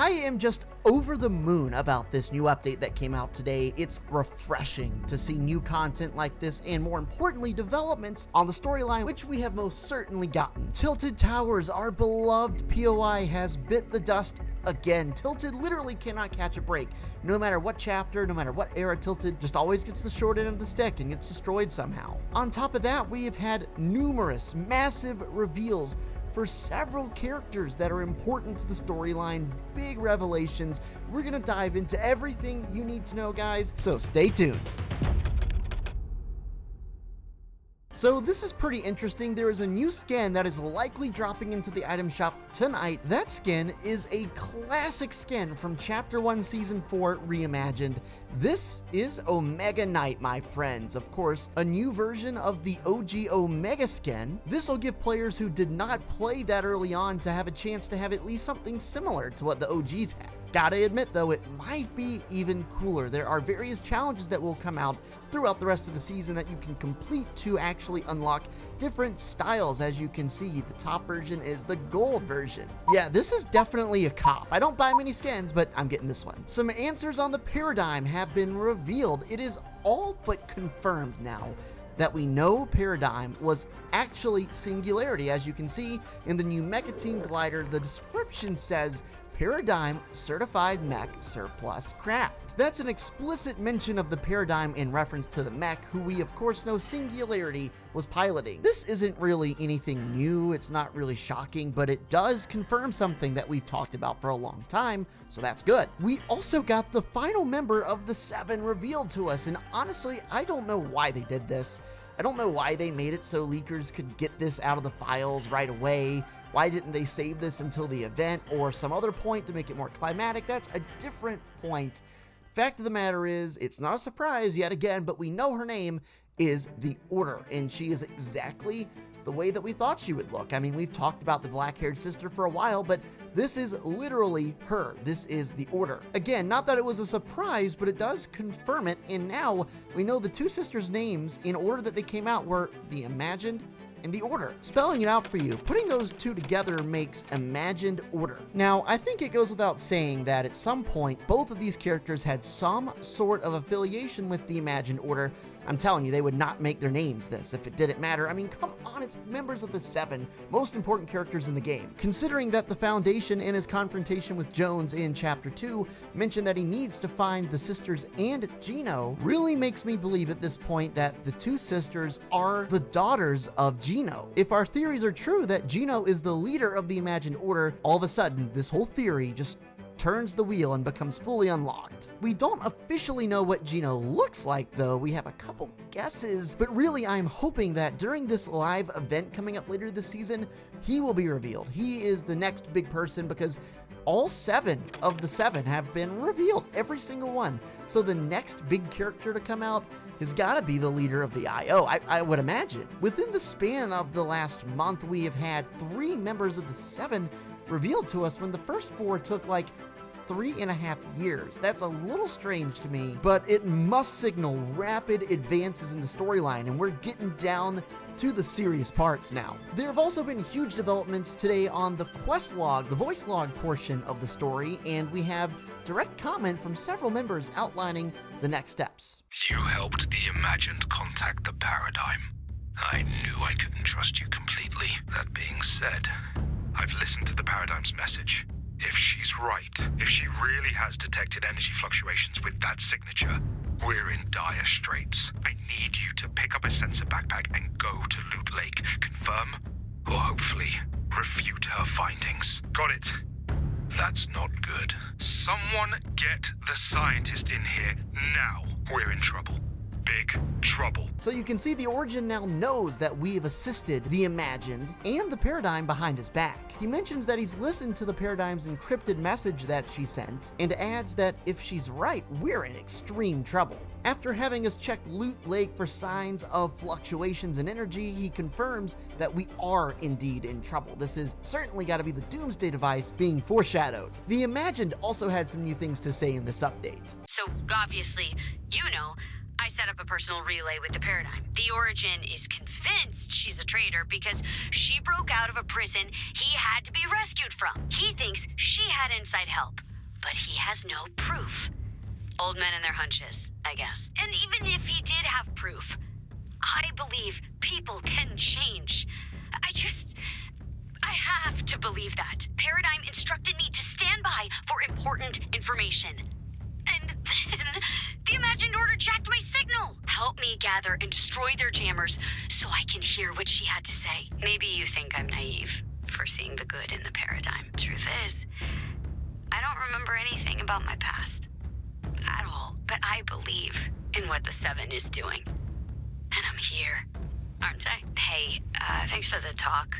I am just over the moon about this new update that came out today. It's refreshing to see new content like this, and more importantly, developments on the storyline, which we have most certainly gotten. Tilted Towers, our beloved POI, has bit the dust again. Tilted literally cannot catch a break. No matter what chapter, no matter what era, Tilted just always gets the short end of the stick and gets destroyed somehow. On top of that, we have had numerous massive reveals for several characters that are important to the storyline, big revelations. We're gonna dive into everything you need to know, guys, so stay tuned. So this is pretty interesting. There is a new skin that is likely dropping into the item shop tonight. That skin is a classic skin from Chapter 1 Season 4 Reimagined. This is Omega Knight, my friends. Of course, a new version of the OG Omega skin. This will give players who did not play that early on to have a chance to have at least something similar to what the OGs had. Gotta admit though, it might be even cooler. There are various challenges that will come out throughout the rest of the season that you can complete to actually unlock different styles. As you can see, the top version is the gold version. Yeah, this is definitely a cop. I don't buy many skins, but I'm getting this one. Some answers on the paradigm have been revealed. It is all but confirmed now that we know Paradigm was actually Singularity. As you can see in the new Mecha Team Glider, the description says Paradigm Certified Mech Surplus Craft. That's an explicit mention of the Paradigm in reference to the mech, who we of course know Singularity was piloting. This isn't really anything new, it's not really shocking, but it does confirm something that we've talked about for a long time, so that's good. We also got the final member of the 7 revealed to us, and honestly, I don't know why they did this. I don't know why they made it so leakers could get this out of the files right away. Why didn't they save this until the event or some other point to make it more climatic? That's a different point. Fact of the matter is, it's not a surprise yet again, but we know her name is the Order, and she is exactly the way that we thought she would look. I mean, we've talked about the black-haired sister for a while, but this is literally her. This is the Order. Again, not that it was a surprise, but it does confirm it, and now we know the two sisters' names in order that they came out were the Imagined and the Order. Spelling it out for you, putting those two together makes Imagined Order. Now, I think it goes without saying that at some point, both of these characters had some sort of affiliation with the Imagined Order. I'm telling you, they would not make their names this if it didn't matter. I mean, come on, it's members of the 7 most important characters in the game. Considering that the Foundation in his confrontation with Jones in Chapter 2 mentioned that he needs to find the sisters and Gino, really makes me believe at this point that the two sisters are the daughters of Gino. If our theories are true that Gino is the leader of the Imagined Order, all of a sudden, this whole theory just turns the wheel and becomes fully unlocked. We don't officially know what Gino looks like though. We have a couple guesses, but really I'm hoping that during this live event coming up later this season, he will be revealed. He is the next big person because all 7 of the 7 have been revealed, every single one. So the next big character to come out has got to be the leader of the IO, I would imagine. Within the span of the last month, we have had 3 members of the 7 revealed to us when the first 4 took like 3.5 years. That's a little strange to me, but it must signal rapid advances in the storyline, and we're getting down to the serious parts now. There have also been huge developments today on the quest log, the voice log portion of the story, and we have direct comment from several members outlining the next steps. You helped the Imagined contact the Paradigm. I knew I couldn't trust you completely. That being said, I've listened to the Paradigm's message. If she's right, if she really has detected energy fluctuations with that signature, we're in dire straits. I need you to pick up a sensor backpack and go to Loot Lake. Confirm, or hopefully refute her findings. Got it? That's not good. Someone get the scientist in here now. We're in trouble. Big trouble. So you can see the Origin now knows that we've assisted the Imagined and the Paradigm behind his back. He mentions that he's listened to the Paradigm's encrypted message that she sent, and adds that if she's right, we're in extreme trouble. After having us check Loot Lake for signs of fluctuations in energy, he confirms that we are indeed in trouble. This has certainly got to be the Doomsday device being foreshadowed. The Imagined also had some new things to say in this update. So obviously, I set up a personal relay with the Paradigm. The Origin is convinced she's a traitor because she broke out of a prison he had to be rescued from. He thinks she had inside help. but he has no proof. Old men and their hunches, I guess. And even if he did have proof, I believe people can change. I have to believe that. Paradigm instructed me to stand by for important information. And then the imagined order jacked my signal. Help me gather and destroy their jammers so I can hear what she had to say. Maybe you think I'm naive for seeing the good in the paradigm. Truth is, I don't remember anything about my past at all, but I believe in what the Seven is doing. And I'm here, aren't I? Hey, thanks for the talk.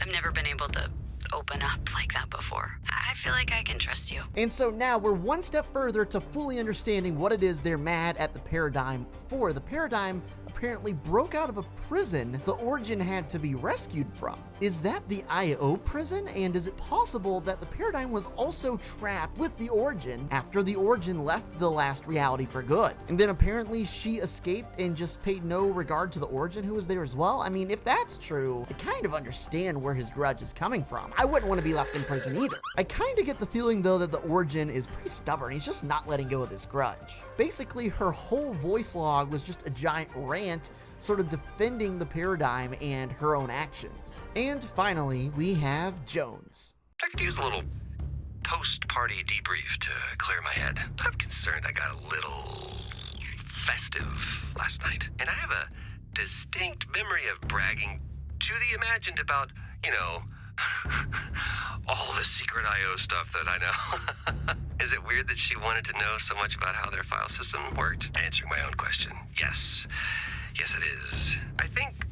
I've never been able to open up like that before. I feel like I can trust you. And so now we're one step further to fully understanding what it is they're mad at the Paradigm for. The Paradigm apparently broke out of a prison the Origin had to be rescued from. Is that the IO prison? And is it possible that the Paradigm was also trapped with the Origin after the Origin left the last reality for good? And then apparently she escaped and just paid no regard to the Origin who was there as well? I mean, if that's true, I kind of understand where his grudge is coming from. I wouldn't want to be left in prison either. I kind of get the feeling though that the Origin is pretty stubborn. He's just not letting go of this grudge. Basically, her whole voice log was just a giant rant sort of defending the Paradigm and her own actions. And finally, we have Jones. I could use a little post-party debrief to clear my head. I'm concerned I got a little festive last night, and I have a distinct memory of bragging to the Imagined about, all the secret IO stuff that I know. Is it weird that she wanted to know so much about how their file system worked? Answering my own question, yes. Yes, it is. I think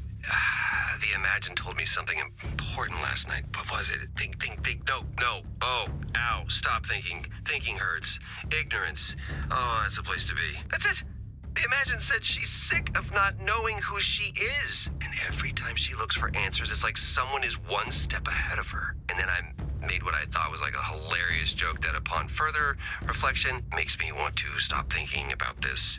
the Imagined told me something important last night. What was it? Think. No. Oh, ow, stop thinking. Thinking hurts. Ignorance. Oh, that's a place to be. That's it. The Imagined said she's sick of not knowing who she is. And every time she looks for answers, it's like someone is one step ahead of her. And then I made what I thought was like a hilarious joke that upon further reflection makes me want to stop thinking about this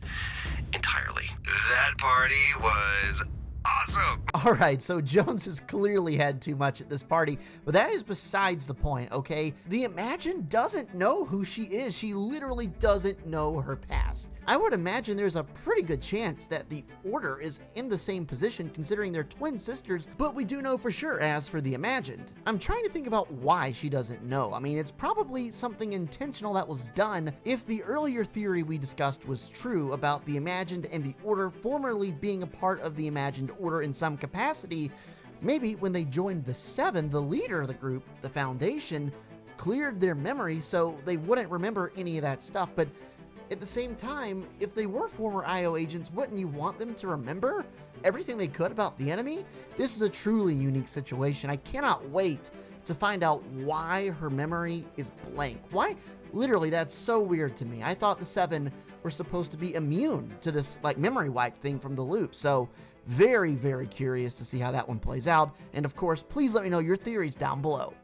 entirely. That party was awesome. All right, so Jones has clearly had too much at this party, but that is besides the point, okay? The Imagined doesn't know who she is. She literally doesn't know her past. I would imagine there's a pretty good chance that the Order is in the same position considering they're twin sisters, but we do know for sure as for the Imagined. I'm trying to think about why she doesn't know. I mean, it's probably something intentional that was done if the earlier theory we discussed was true about the Imagined and the Order formerly being a part of the Imagined Order in some capacity. Maybe when they joined the Seven, the leader of the group, the Foundation, cleared their memory so they wouldn't remember any of that stuff. But at the same time, if they were former IO agents, wouldn't you want them to remember everything they could about the enemy? This is a truly unique situation. I cannot wait to find out why her memory is blank. Why? Literally, that's so weird to me. I thought the Seven were supposed to be immune to this memory wipe thing from the loop. So very, very curious to see how that one plays out. And of course, please let me know your theories down below.